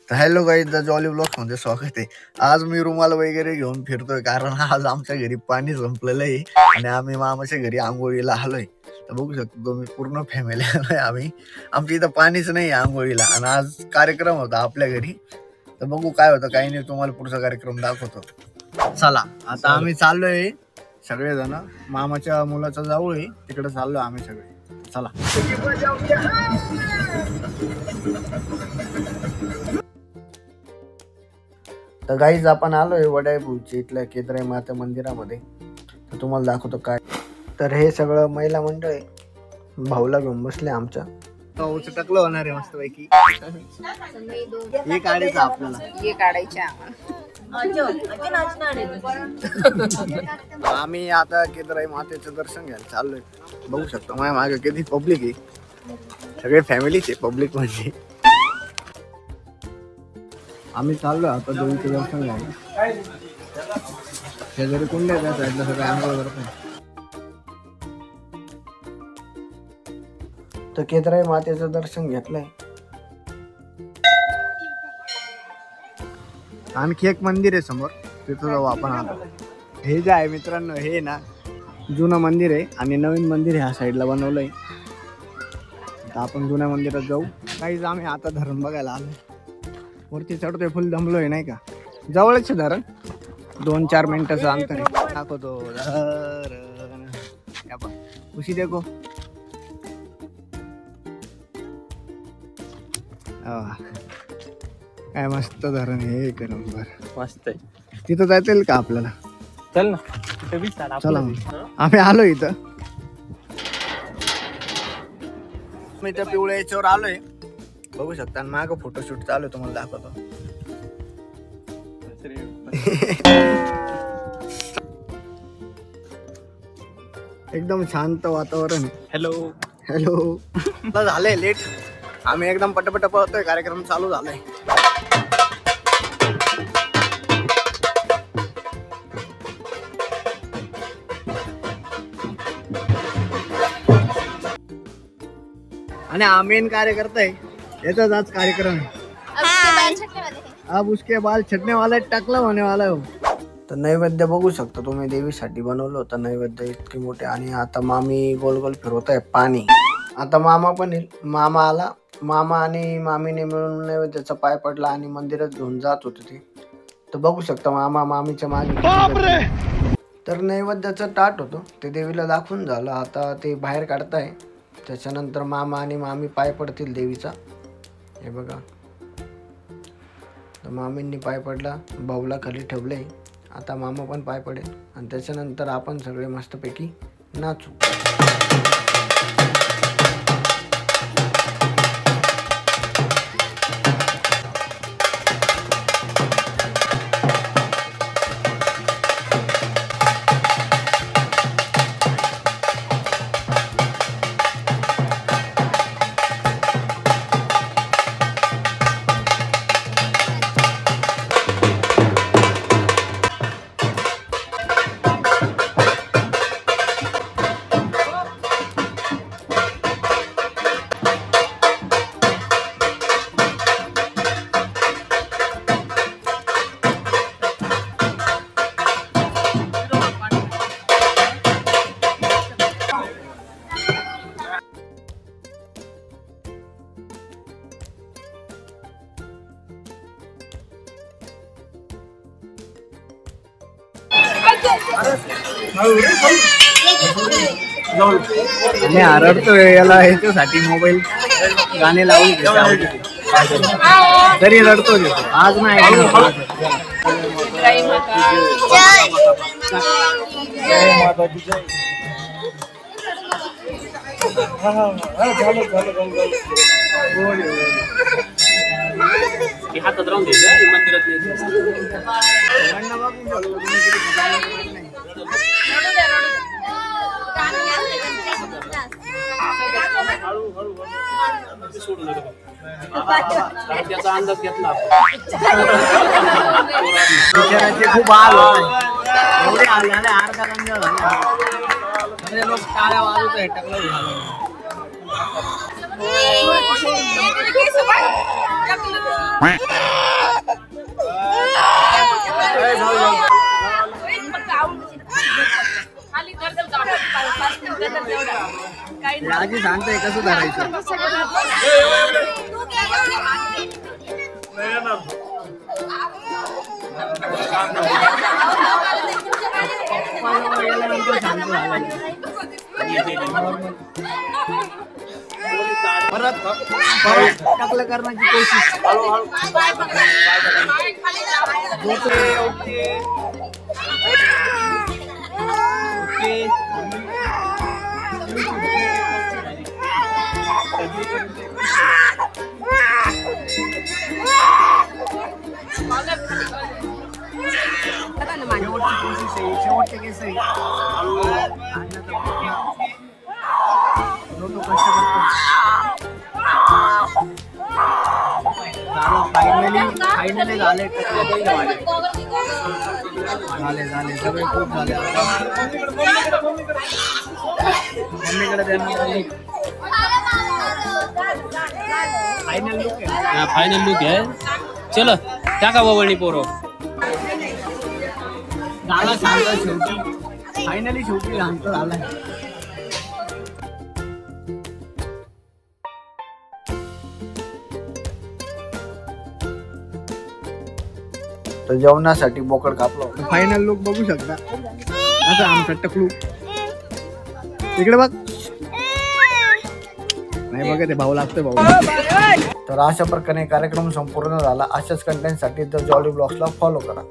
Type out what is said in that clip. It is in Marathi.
तर hello guys, the jolly blogs मध्ये स्वागत आहे. आज मी रुमाल वगैरे घेऊन फिरतोय कारण आज आमच्या घरी पाणी संपलेलं आहे आणि आम्ही मामाच्या घरी आंघोळीला आलोय. तर बघू शकतो तुम्ही पूर्ण फॅमिली आलोय आम्ही. आमच्या इथं पाणीच नाही आंघोळीला आणि आज कार्यक्रम होता आपल्या घरी. तर बघू काय होतं काही नाही, तुम्हाला पुढचा कार्यक्रम दाखवतो. चला आता आम्ही चाललोय सगळेजण मामाच्या मुलाचा जाऊ आहे तिकडे चाललोय आम्ही सगळे. चला तर गाईज आपण आलोय वडाईभूची इथल्या केदारी माता मंदिरामध्ये. तर तुम्हाला दाखवतो काय. तर हे सगळं महिला मंडळ आहे, भाऊला घेऊन बसले आमच्या. टाकलं होणार आहे मस्त पैकी. हे काढायचं आपल्याला, हे काढायचे आम्ही आता केदारी मातेचं दर्शन घ्यायला चाललोय. बघू शकतो माझ्या मागे किती पब्लिक आहे, सगळे फॅमिलीचे पब्लिक म्हणजे. आम्ही चाललोय आता देवीचं दर्शन घ्यायला. शेजारी कुंड्या त्या साईडला सगळे आंघोळ करतो. तर केदारी मातेचं दर्शन घेतलंय. आणखी एक मंदिर आहे समोर, तिथं जाऊ आपण आता. हे जे आहे मित्रांनो, हे ना जुनं मंदिर आहे आणि नवीन मंदिर ह्या साईडला बनवलंय. आता आपण जुन्या मंदिरात जाऊ. काहीच आम्ही आता धरण बघायला आलो. वरती चढतोय, फुल दमलोय नाही का. जवळच धरण, 2-4 मिनिटाचं अंतर आहे. दाखवतो धरण, खुशी देखो. काय मस्त धरण हे करम बर मस्त आहे. तिथं जायचं येईल का आपल्याला? चल ना, चला आम्ही आलो इथं. मी त्या पिवळ्या याच्यावर आलोय, बघू शकता. माग फोटोशूट चालू, तुम्हाला दाखवतो. एकदम शांत वातावरण आहे. हॅलो हॅलो झालंय लेट, आम्ही एकदम पटपट पळतोय. कार्यक्रम चालू झालाय. आणि हा मेन कार्यकर्ता आहे, याचाच आज कार्यक्रम आहे. अब उसके बाल छटने वाला टाकला होने वाला हो. तर नैवेद्य बघू शकता तुम्ही, देवीसाठी बनवलं होतं नैवेद्य इतके मोठे. आणि आता मामी गोल गोल फिरवत आहे पाणी. आता मामा पण येईल. मामा आला, मामा आणि मामीने मिळून नैवेद्याचा पाय पडला आणि मंदिरात घेऊन जात होते ते. तर बघू शकता मामा मामीच्या मागे. तर नैवेद्याचं ताट होतं ते देवीला दाखवून झालं, आता ते बाहेर काढताय. त्याच्यानंतर मामा आणि मामी पाय पडतील देवीचा. हे बघा, तर मामींनी पाय पडला, भाऊला खाली ठेवले. आता मामा पण पाय पडेल आणि त्याच्यानंतर आपण सगळे मस्तपैकी नाचू. मी हरडतोय याला ह्याच्यासाठी मोबाईल गाणे लावून तरी रडतो आज नाही. हातात राहून द्यायचं मंदिरात. त्याचा अंदाज घेतला. खूप हाल एवढे हाल झाले, अर्धा गंजा झाला. लोक टाळ्या वाजवत आहे टाकलं. आजी सांगते कसं धरायचं. गेल्यानंतर शांत झाला. परत टकलं करण्याची कोशिश. ओके ओके शेवटचे केस आहे. फायनली झाले सगळे खूप झाले. मम्मीकडे फायनल लुक आहे. फायनल लुक आहे. चलो टाका बाबळणी पोरो. झाला शांत शेवटी. फायनली शेवटी शांत झालाय. तर जेवणासाठी बोकड कापलो. फायनल लुक बघू शकता. असं आमचा टकलू इकडे बघ. नाही बघा ते भाऊ लागतोय भाऊ. तर अशा प्रकारे कार्यक्रम संपूर्ण झाला. अशाच कंटेंट साठी जॉली ब्लॉग्सला फॉलो करा.